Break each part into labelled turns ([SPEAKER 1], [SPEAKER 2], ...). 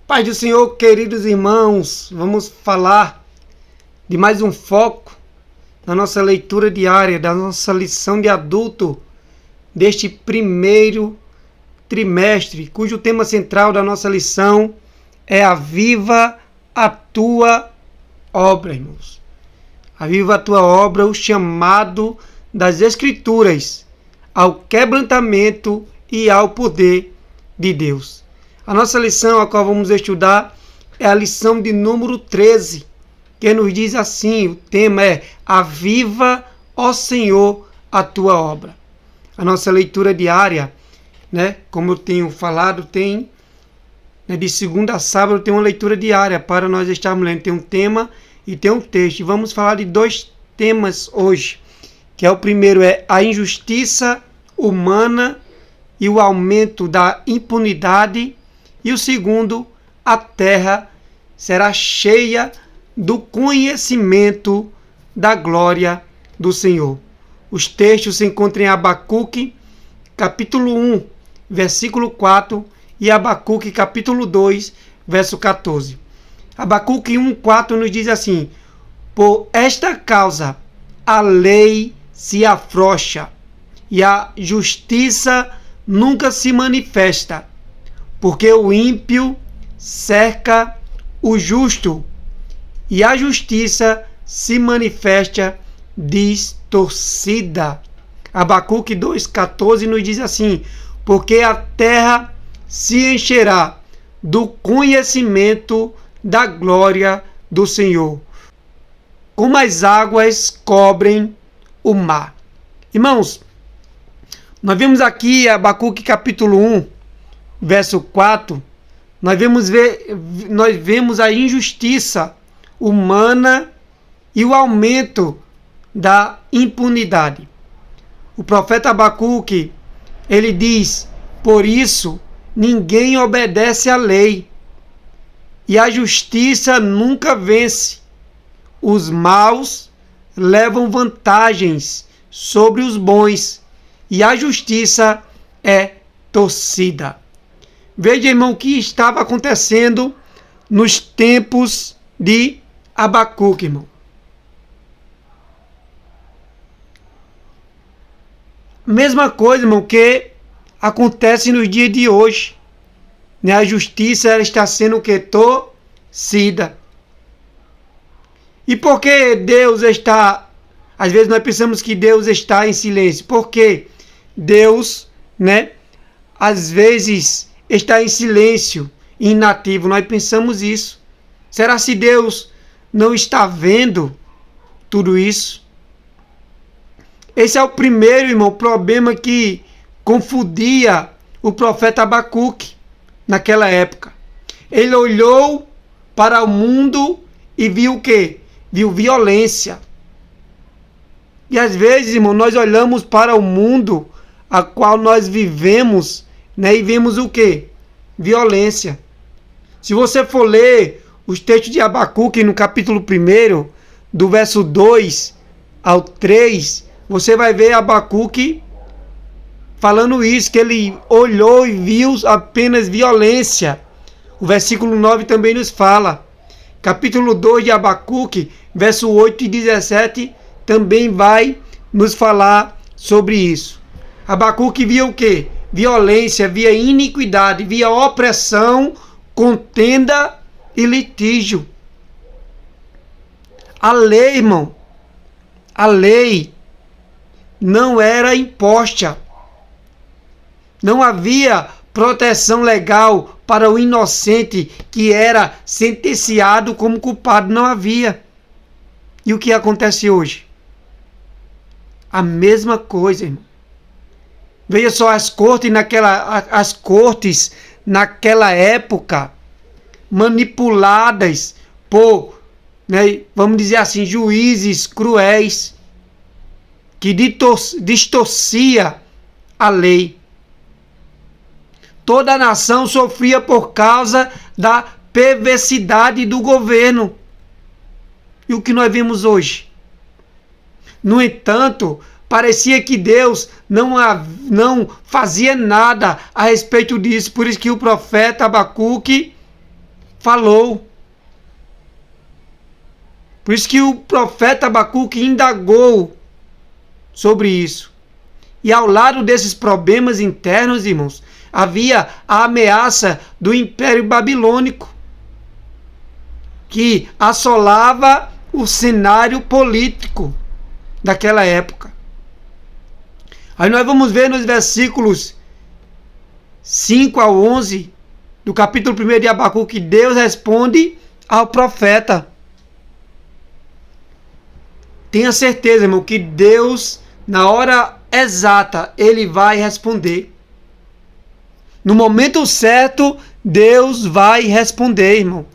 [SPEAKER 1] Paz do Senhor, queridos irmãos, vamos falar de mais um foco na nossa leitura diária, da nossa lição de adulto deste primeiro trimestre, cujo tema central da nossa lição é Aviva a Tua Obra, irmãos. Aviva a Tua Obra, o chamado das Escrituras ao quebrantamento e ao poder de Deus. A nossa lição, a qual vamos estudar, é a lição de número 13, que nos diz assim, o tema é Aviva, ó Senhor, a Tua Obra. A nossa leitura diária, como eu tenho falado, tem de segunda a sábado, tem uma leitura diária para nós estarmos lendo. Tem um tema e tem um texto. E vamos falar de dois temas hoje, que é o primeiro é a injustiça humana e o aumento da impunidade. E o segundo, a terra será cheia do conhecimento da glória do Senhor. Os textos se encontram em Abacuque, capítulo 1, versículo 4, e Abacuque, capítulo 2, verso 14. Abacuque 1, 4 nos diz assim: por esta causa a lei se afrouxa e a justiça nunca se manifesta, porque o ímpio cerca o justo e a justiça se manifesta distorcida. Abacuque 2,14 nos diz assim: porque a terra se encherá do conhecimento da glória do Senhor, como as águas cobrem o mar. Irmãos, nós vemos aqui Abacuque capítulo 1, verso 4, nós vemos a injustiça humana e o aumento da impunidade. O profeta Abacuque, ele diz: por isso ninguém obedece à lei e a justiça nunca vence. Os maus levam vantagens sobre os bons e a justiça é torcida. Veja, irmão, o que estava acontecendo nos tempos de Abacuque, irmão. Mesma coisa, irmão, que acontece nos dias de hoje. A justiça ela está sendo o que? Torcida. E por que Deus está... Às vezes nós pensamos que Deus está em silêncio. Por quê? Deus, às vezes está em silêncio, inativo. Nós pensamos isso. Será se Deus não está vendo tudo isso? Esse é o primeiro, irmão, problema que confundia o profeta Abacuque naquela época. Ele olhou para o mundo e viu o quê? Viu violência. E às vezes, irmão, nós olhamos para o mundo a qual nós vivemos, e vemos o quê? Violência. Se você for ler os textos de Abacuque no capítulo 1, do verso 2 ao 3, você vai ver Abacuque falando isso, que ele olhou e viu apenas violência. O versículo 9 também nos fala. Capítulo 2 de Abacuque, verso 8 e 17, também vai nos falar sobre isso. Abacuque via o quê? Violência, via iniquidade, via opressão, contenda e litígio. A lei, irmão, a lei não era imposta. Não havia proteção legal para o inocente que era sentenciado como culpado. Não havia. E o que acontece hoje? A mesma coisa, irmão. Veja só, as cortes naquela época, manipuladas por, vamos dizer assim, juízes cruéis, que distorcia a lei. Toda a nação sofria por causa da perversidade do governo. E o que nós vemos hoje? No entanto, parecia que Deus não fazia nada a respeito disso. Por isso que o profeta Abacuque falou. Por isso que o profeta Abacuque indagou sobre isso. E ao lado desses problemas internos, irmãos, havia a ameaça do Império Babilônico, que assolava o cenário político daquela época. Aí nós vamos ver nos versículos 5 a 11 do capítulo 1 de Abacuque, que Deus responde ao profeta. Tenha certeza, irmão, que Deus, na hora exata, Ele vai responder. No momento certo, Deus vai responder, irmão.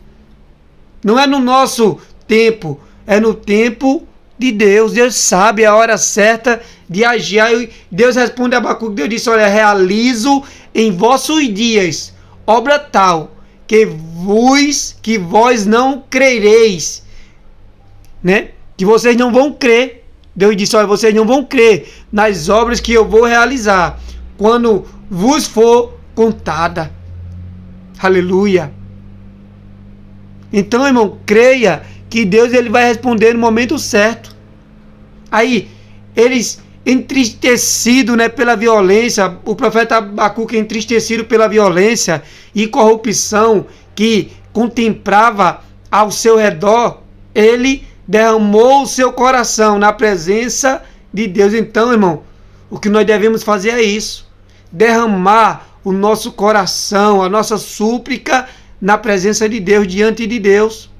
[SPEAKER 1] Não é no nosso tempo, é no tempo de Deus. Deus sabe a hora certa de agir. Aí Deus responde a Abacuque. Deus disse: olha, realizo em vossos dias obra tal que vós não crereis, né? Que vocês não vão crer. Deus disse: olha, vocês não vão crer nas obras que eu vou realizar quando vos for contada. Aleluia. Então, irmão, creia que Deus ele vai responder no momento certo. Aí, eles entristecidos, né, pela violência, o profeta Abacuque entristecido pela violência e corrupção que contemplava ao seu redor, ele derramou o seu coração na presença de Deus. Então, irmão, o que nós devemos fazer é isso: derramar o nosso coração, a nossa súplica na presença de Deus, diante de Deus.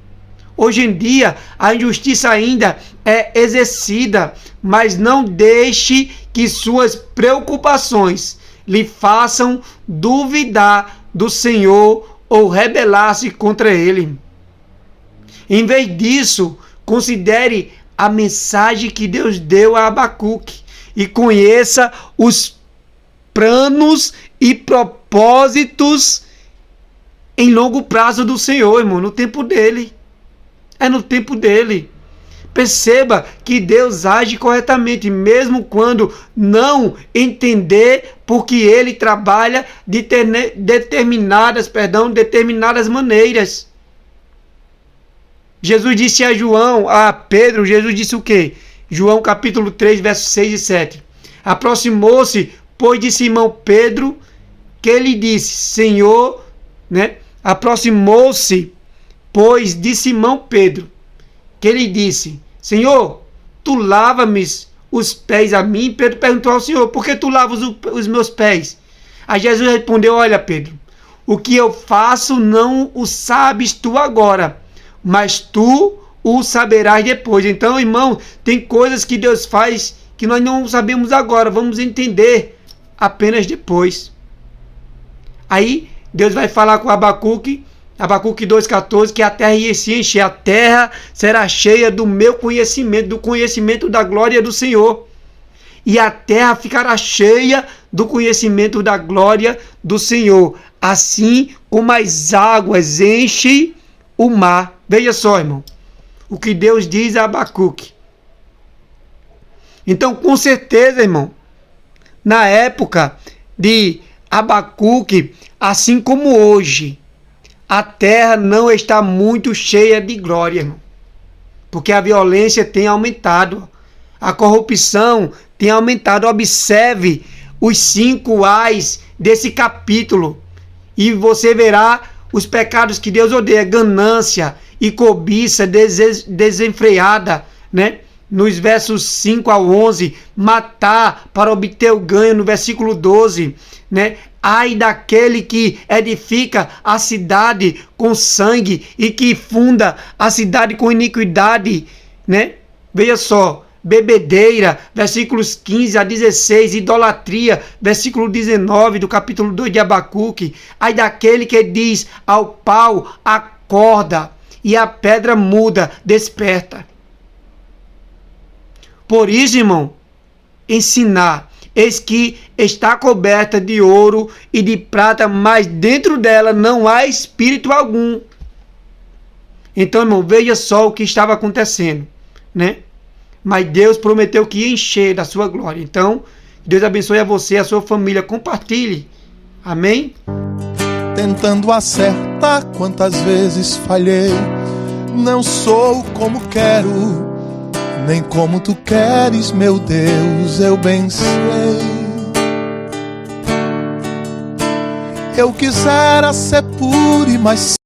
[SPEAKER 1] Hoje em dia, a injustiça ainda é exercida, mas não deixe que suas preocupações lhe façam duvidar do Senhor ou rebelar-se contra Ele. Em vez disso, considere a mensagem que Deus deu a Abacuque e conheça os planos e propósitos em longo prazo do Senhor, irmão, no tempo dele. É no tempo dele. Perceba que Deus age corretamente, mesmo quando não entender, porque ele trabalha de determinadas maneiras. Jesus disse a Pedro, Jesus disse o quê? João capítulo 3, versos 6 e 7. Aproximou-se, pois, de Simão Pedro, que ele disse: Senhor, né? Aproximou-se, pois, de Simão Pedro, que ele disse: Senhor, tu lava-me os pés a mim? Pedro perguntou ao Senhor: por que tu lavas os meus pés? Aí Jesus respondeu: olha, Pedro, o que eu faço não o sabes tu agora, mas tu o saberás depois. Então, irmão, tem coisas que Deus faz que nós não sabemos agora, vamos entender apenas depois. Aí Deus vai falar com Abacuque 2,14, que a terra ia se encher, a terra será cheia do meu conhecimento, do conhecimento da glória do Senhor. E a terra ficará cheia do conhecimento da glória do Senhor, assim como as águas enchem o mar. Veja só, irmão, o que Deus diz a Abacuque. Então, com certeza, irmão, na época de Abacuque, assim como hoje, a terra não está muito cheia de glória, irmão, porque a violência tem aumentado, a corrupção tem aumentado. Observe os 5 A's desse capítulo e você verá os pecados que Deus odeia: ganância e cobiça desenfreada, né? Nos versos 5 ao 11, matar para obter o ganho, no versículo 12, né? Ai daquele que edifica a cidade com sangue e que funda a cidade com iniquidade, né? Veja só, bebedeira, versículos 15 a 16, idolatria, versículo 19 do capítulo 2 de Abacuque. Ai daquele que diz ao pau, acorda, e a pedra muda, desperta. Por isso, irmão, ensinar: eis que está coberta de ouro e de prata, mas dentro dela não há espírito algum. Então, irmão, veja só o que estava acontecendo, né? Mas Deus prometeu que ia encher da sua glória. Então, Deus abençoe a você e a sua família. Compartilhe. Amém?
[SPEAKER 2] Tentando acerto contar quantas vezes falhei. Não sou como quero, nem como tu queres, meu Deus, eu bem sei. Eu quisera ser puro e mais